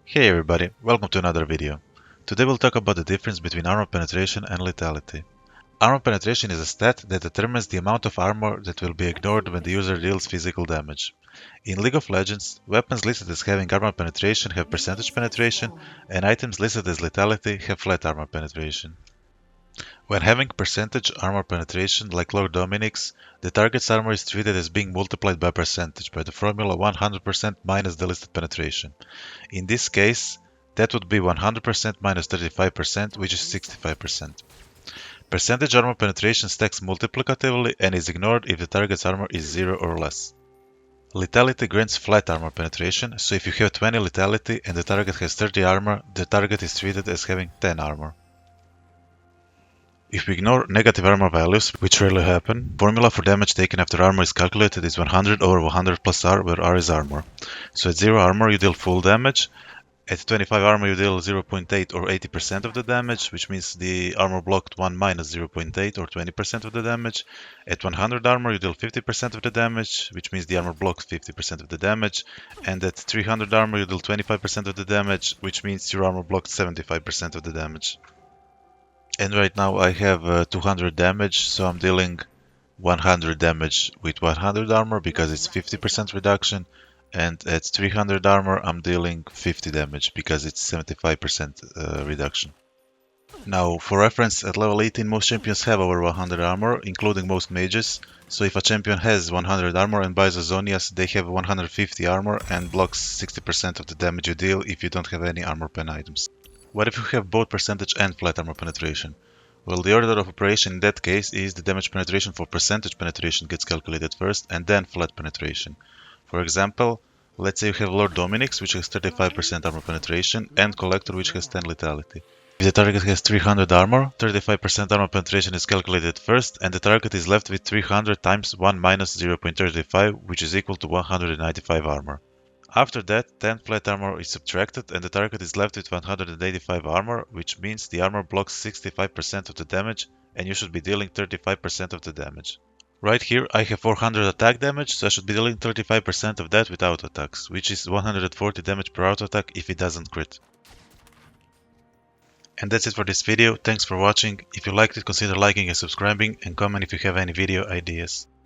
Hey everybody, welcome to another video. Today we'll talk about the difference between armor penetration and lethality. Armor penetration is a stat that determines the amount of armor that will be ignored when the user deals physical damage. In League of Legends, weapons listed as having armor penetration have percentage penetration, and items listed as lethality have flat armor penetration. When having percentage armor penetration, like Lord Dominic's, the target's armor is treated as being multiplied by percentage by the formula 100% minus the listed penetration. In this case, that would be 100% minus 35%, which is 65%. Percentage armor penetration stacks multiplicatively and is ignored if the target's armor is 0 or less. Lethality grants flat armor penetration, so if you have 20 lethality and the target has 30 armor, the target is treated as having 10 armor. If we ignore negative armor values, which rarely happen, formula for damage taken after armor is calculated is 100 over 100 plus R, where R is armor. So at 0 armor you deal full damage, at 25 armor you deal 0.8 or 80% of the damage, which means the armor blocked 1 minus 0.8 or 20% of the damage. At 100 armor you deal 50% of the damage, which means the armor blocks 50% of the damage. And at 300 armor you deal 25% of the damage, which means your armor blocked 75% of the damage. And right now I have 200 damage, so I'm dealing 100 damage with 100 armor because it's 50% reduction, and at 300 armor I'm dealing 50 damage because it's 75% reduction. Now, for reference, at level 18 most champions have over 100 armor, including most mages, so if a champion has 100 armor and buys a Zonias, they have 150 armor and blocks 60% of the damage you deal if you don't have any armor pen items. What if you have both percentage and flat armor penetration? Well, the order of operation in that case is the damage penetration for percentage penetration gets calculated first and then flat penetration. For example, let's say you have Lord Dominic's, which has 35% armor penetration, and Collector, which has 10 lethality. If the target has 300 armor, 35% armor penetration is calculated first, and the target is left with 300 times 1 minus 0.35, which is equal to 195 armor. After that, 10 flat armor is subtracted and the target is left with 185 armor, which means the armor blocks 65% of the damage and you should be dealing 35% of the damage. Right here I have 400 attack damage, so I should be dealing 35% of that with auto attacks, which is 140 damage per auto attack if it doesn't crit. And that's it for this video, thanks for watching. If you liked it, consider liking and subscribing, and comment if you have any video ideas.